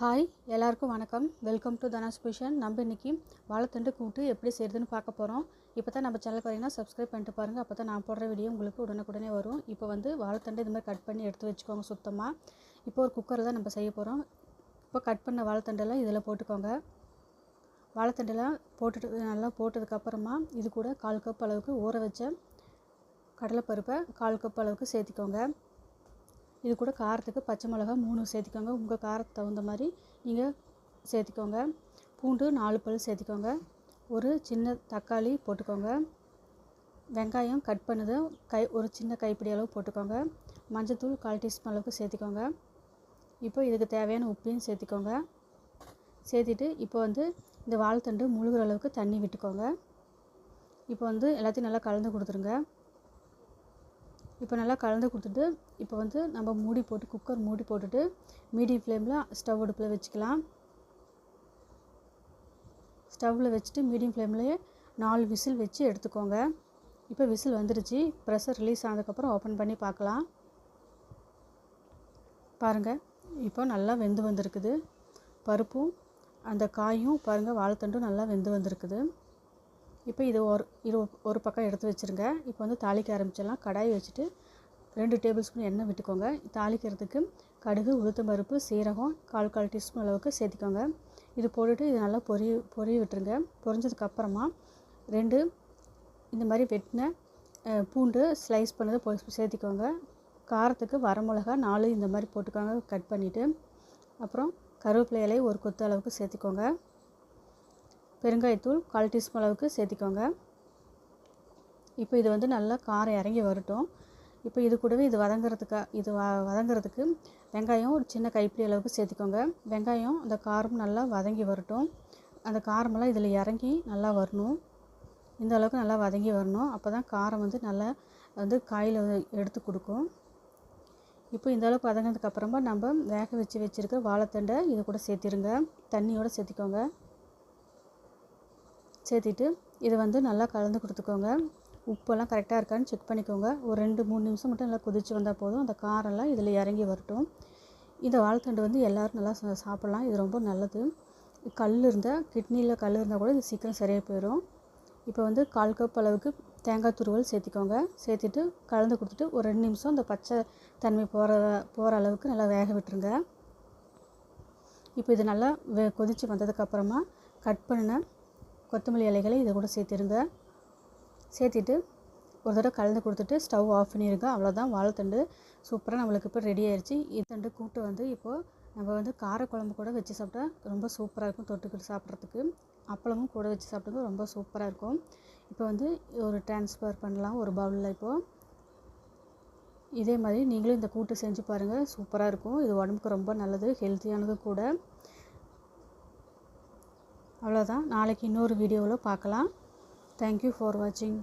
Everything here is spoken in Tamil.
ஹாய் எல்லாருக்கும் வணக்கம். Welcome to Dhana's kitchen. நம்ம இன்றைக்கி வாழைத்தண்டு கூட்டு எப்படி செய்கிறதுன்னு பார்க்க போகிறோம். இப்போ தான் நம்ம சேனலுக்கு வரீங்கன்னா சப்ஸ்கிரைப் பண்ணிட்டு பாருங்கள். அப்போ தான் நான் போடுற வீடியோ உங்களுக்கு உடனுக்குடனே வரும். இப்போ வாழைத்தண்டு இது மாதிரி கட் பண்ணி எடுத்து வச்சுக்கோங்க சுத்தமாக. இப்போ ஒரு குக்கரில் தான் நம்ம செய்ய போகிறோம். இப்போ கட் பண்ண வாழைத்தண்டெல்லாம் இதில் போட்டுக்கோங்க. வாழைத்தண்டெல்லாம் போட்டுட்டு நல்லா போட்டதுக்கப்புறமா இது கூட 1/4 கப் அளவுக்கு ஊற வச்ச கடலைப்பருப்பை 1/4 கப் அளவுக்கு சேர்த்திக்கோங்க. இது கூட காரத்துக்கு பச்சை மிளகா 3 சேர்த்திக்கோங்க. உங்கள் காரத்துக்கு தகுந்த மாதிரி நீங்கள் சேர்த்திக்கோங்க. பூண்டு 4 பல் சேர்த்திக்கோங்க. ஒரு சின்ன தக்காளி போட்டுக்கோங்க. வெங்காயம் கட் பண்ணது ஒரு சின்ன கைப்பிடி அளவு போட்டுக்கோங்க. மஞ்சள்தூள் 1/4 டீஸ்பூன் அளவுக்கு சேர்த்திக்கோங்க. இப்போ இதுக்கு தேவையான உப்பையும் சேர்த்திக்கோங்க. சேர்த்திட்டு இப்போ இந்த வாழைத்தண்டு முழுகிற அளவுக்கு தண்ணி விட்டுக்கோங்க. இப்போ எல்லாத்தையும் நல்லா கலந்து கொடுத்துருங்க. இப்போ நல்லா கலந்து கொடுத்துட்டு இப்போ நம்ம மூடி போட்டு குக்கர் மூடி போட்டுட்டு மீடியம் ஃப்ளேமில் ஸ்டவ் அடுப்பில் வச்சுக்கலாம். ஸ்டவ்வில் வச்சுட்டு மீடியம் ஃப்ளேம்லேயே 4 விசில் வச்சு எடுத்துக்கோங்க. இப்போ விசில் வந்துடுச்சு. ப்ரெஷர் ரிலீஸ் ஆனதுக்கப்புறம் ஓப்பன் பண்ணி பார்க்கலாம். பாருங்கள், இப்போ நல்லா வெந்து வந்திருக்குது. பருப்பும் அந்த காயும் பாருங்கள், வாழைத்தண்டும் நல்லா வெந்து வந்திருக்குது. இப்போ இது ஒரு பக்கம் எடுத்து வச்சுருங்க. இப்போ தாளிக்க ஆரம்பிச்சிடலாம். கடாய் வச்சுட்டு 2 டேபிள் ஸ்பூன் எண்ணெய் விட்டுக்கோங்க. தாளிக்கிறதுக்கு கடுகு, உளுத்தம்பருப்பு, சீரகம் 1/4 டீஸ்பூன் அளவுக்கு சேர்த்திக்கோங்க. இது போட்டுட்டு இது நல்லா பொரிய விட்டுருங்க. பொரிஞ்சதுக்கப்புறமா 2 இந்த மாதிரி வெட்டின பூண்டு ஸ்லைஸ் பண்ணதை சேர்த்திக்கோங்க. காரத்துக்கு வரமிளகா 4 இந்த மாதிரி போட்டுக்கோங்க கட் பண்ணிவிட்டு. அப்புறம் கருவேப்பிலை இலை ஒரு கொத்து அளவுக்கு சேர்த்திக்கோங்க. பெருங்காயத்தூள் 1/4 டீஸ்பூன் அளவுக்கு சேர்த்திக்கோங்க. இப்போ இது நல்லா காரம் இறங்கி வரட்டும். இப்போ இது கூடவே இது வதங்கிறதுக்கு வெங்காயம் ஒரு சின்ன கைப்பிடி அளவுக்கு சேர்த்திக்கோங்க. வெங்காயம் அந்த காரம் நல்லா வதங்கி வரட்டும். அந்த காரமெல்லாம் இதில் இறங்கி நல்லா வரணும். இந்த அளவுக்கு நல்லா வதங்கி வரணும். அப்போ தான் காரம் நல்லா காயில் எடுத்து கொடுக்கும். இப்போ இந்த அளவுக்கு வதங்கினதுக்கப்புறமா நம்ம வேக வச்சுருக்க வாழைத்தண்டை இது கூட சேர்த்திருங்க. தண்ணியோடு சேர்த்திக்கோங்க. சேர்த்திட்டு இது நல்லா கலந்து கொடுத்துக்கோங்க. உப்பெல்லாம் கரெக்டாக இருக்கான்னு செக் பண்ணிக்கோங்க. ஒரு 2-3 நிமிஷம் மட்டும் நல்லா கொதித்து வந்தால் போதும். அந்த காரெல்லாம் இதில் இறங்கி வரட்டும். இந்த வாழைத்தண்டு எல்லோரும் நல்லா சாப்பிட்லாம். இது ரொம்ப நல்லது. கிட்னியில் கல் இருந்தால் கூட இது சீக்கிரம் சரியாக போயிடும். இப்போ 1/4 கப் அளவுக்கு தேங்காய் துருவல் சேர்த்திக்கோங்க. சேர்த்துட்டு கலந்து கொடுத்துட்டு ஒரு 2 நிமிஷம் இந்த பச்சை தன்மை போகிற அளவுக்கு நல்லா வேக விட்டுருங்க. இப்போ இது நல்லா கொதித்து வந்ததுக்கப்புறமா கட் பண்ணின கொத்தமல்லி இலைகளை இதை கூட சேர்த்திருங்க. சேர்த்திட்டு ஒரு தடவை கலந்து கொடுத்துட்டு ஸ்டவ் ஆஃப் பண்ணிடுங்க. அவ்வளோதான், வாழைத்தண்டு சூப்பராக நம்மளுக்கு இப்போ ரெடி ஆயிடுச்சு. இது கூட்டு இப்போது நம்ம காரக்குழம்பு கூட வச்சு சாப்பிட்டா ரொம்ப சூப்பராக இருக்கும். தொட்டுக்கிட்டு சாப்பிட்றதுக்கு அப்பளமும் கூட வச்சு சாப்பிட்டது ரொம்ப சூப்பராக இருக்கும். இப்போ ஒரு ட்ரான்ஸ்ஃபர் பண்ணலாம் ஒரு பவுலில். இப்போது இதே மாதிரி நீங்களும் இந்த கூட்டு செஞ்சு பாருங்கள். சூப்பராக இருக்கும். இது உடம்புக்கு ரொம்ப நல்லது, ஹெல்த்தியானது கூட. அவ்வளோதான், நாளைக்கு இன்னொரு வீடியோவில் பார்க்கலாம். தேங்க்யூ ஃபார் வாட்சிங்.